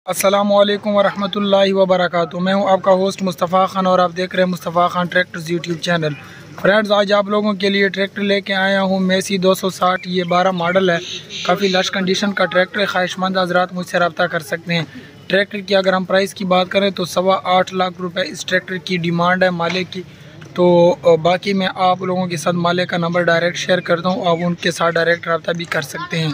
अस्सलामुअलैकुम वरहमतुल्लाहि वबरकातुहू। मैं हूं आपका होस्ट मुस्तफ़ा खान और आप देख रहे हैं Mustafa Khan tractors YouTube channel. Friends, आज आप लोगों के लिए ट्रैक्टर लेके आया हूं मैसी 260। ये 12 मॉडल है, काफ़ी लश कंडीशन का ट्रैक्टर है। ख्वाहिशमंद हज़रात मुझसे रब्ता कर सकते हैं। ट्रैक्टर की अगर हम प्राइस की बात करें तो 8.25 लाख रुपये इस ट्रैक्टर की डिमांड है मालिक की। तो बाकी मैं आप लोगों के साथ मालिक का नंबर डायरेक्ट शेयर करता हूँ, आप उनके साथ डायरेक्ट रब्ता भी कर सकते हैं।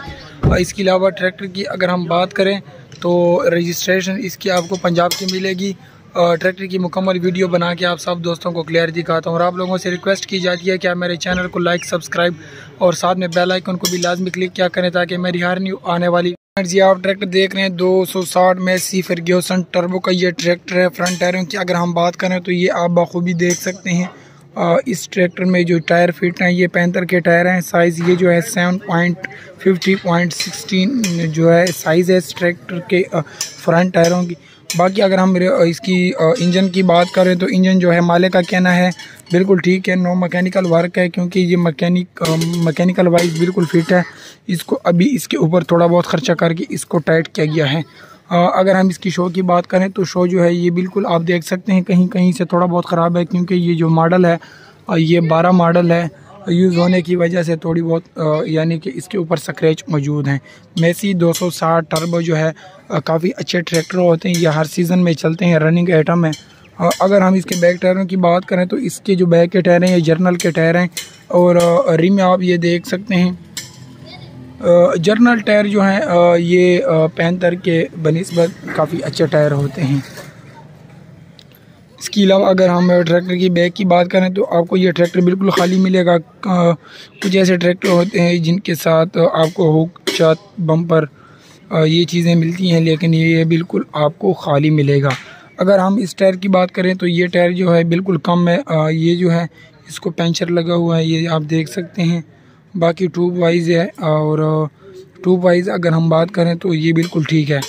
इसके अलावा ट्रैक्टर की अगर हम बात करें तो रजिस्ट्रेशन इसकी आपको पंजाब की मिलेगी। ट्रैक्टर की मुकम्मल वीडियो बना के आप सब दोस्तों को क्लियर दिखाता हूँ और आप लोगों से रिक्वेस्ट की जाती है कि आप मेरे चैनल को लाइक, सब्सक्राइब और साथ में बेल आइकन को भी लाजमी क्लिक किया करें ताकि मेरी हर न्यू आने वाली जी। आप ट्रैक्टर देख रहे हैं 260 मैसी फर्ग्यूसन टर्बो का ये ट्रैक्टर है। फ्रंट टायरों की अगर हम बात करें तो ये आप बखूबी देख सकते हैं। इस ट्रैक्टर में जो टायर फिट हैं ये 75 के टायर हैं। साइज़ ये जो है 7.50.16 जो है साइज़ है इस ट्रैक्टर के फ्रंट टायरों की। बाकी अगर हम इसकी इंजन की बात करें तो इंजन जो है मालिक का कहना है बिल्कुल ठीक है, नो मैकेनिकल वर्क है, क्योंकि ये मैकेनिकल वाइज बिल्कुल फिट है। इसको अभी इसके ऊपर थोड़ा बहुत ख़र्चा करके इसको टाइट किया गया है। अगर हम इसकी शो की बात करें तो शो जो है ये बिल्कुल आप देख सकते हैं कहीं कहीं से थोड़ा बहुत ख़राब है, क्योंकि ये जो मॉडल है ये 12 मॉडल है। यूज़ होने की वजह से थोड़ी बहुत यानी कि इसके ऊपर स्क्रैच मौजूद हैं। मैसी 260 टर्बो जो है काफ़ी अच्छे ट्रैक्टर होते हैं, ये हर सीज़न में चलते हैं, रनिंग आइटम है। अगर हम इसके बैक टायरों की बात करें तो इसके जो बैक के टायर हैं ये जर्नल के टायर हैं और रिम आप ये देख सकते हैं। जर्नल टायर जो हैं ये 75 के बनिस्बत काफ़ी अच्छे टायर होते हैं। इसके अलावा अगर हम ट्रैक्टर की बैक की बात करें तो आपको ये ट्रैक्टर बिल्कुल खाली मिलेगा। कुछ ऐसे ट्रैक्टर होते हैं जिनके साथ आपको हुक, छत, बम्पर ये चीज़ें मिलती हैं, लेकिन ये बिल्कुल आपको खाली मिलेगा। अगर हम इस टायर की बात करें तो ये टायर जो है बिल्कुल कम है। ये जो है इसको पंचर लगा हुआ है, ये आप देख सकते हैं। बाकी ट्यूब वाइज है और ट्यूब वाइज अगर हम बात करें तो ये बिल्कुल ठीक है।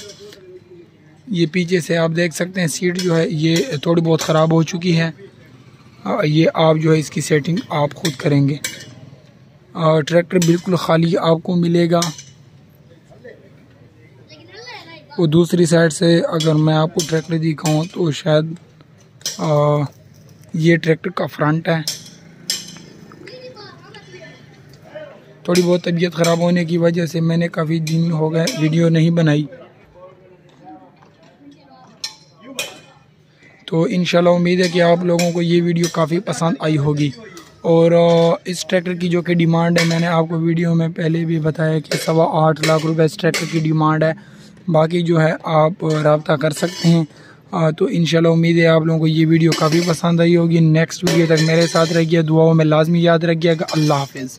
ये पीछे से आप देख सकते हैं सीट जो है ये थोड़ी बहुत ख़राब हो चुकी है। ये आप जो है इसकी सेटिंग आप खुद करेंगे। ट्रैक्टर बिल्कुल खाली आपको मिलेगा। और दूसरी साइड से अगर मैं आपको ट्रैक्टर दिखाऊं तो शायद ये ट्रैक्टर का फ्रंट है। थोड़ी बहुत तबीयत ख़राब होने की वजह से मैंने काफ़ी दिन हो गए वीडियो नहीं बनाई, तो इंशाल्लाह उम्मीद है कि आप लोगों को ये वीडियो काफ़ी पसंद आई होगी। और इस ट्रैक्टर की जो कि डिमांड है मैंने आपको वीडियो में पहले भी बताया कि 8.25 लाख रुपए इस ट्रैक्टर की डिमांड है। बाकी जो है आप रब्ता कर सकते हैं। तो इंशाल्लाह उम्मीद है आप लोगों को ये वीडियो काफ़ी पसंद आई होगी। नेक्स्ट वीडियो तक मेरे साथ रहिए, दुआओं में लाजमी याद रखिएगा। अल्लाह हाफिज़।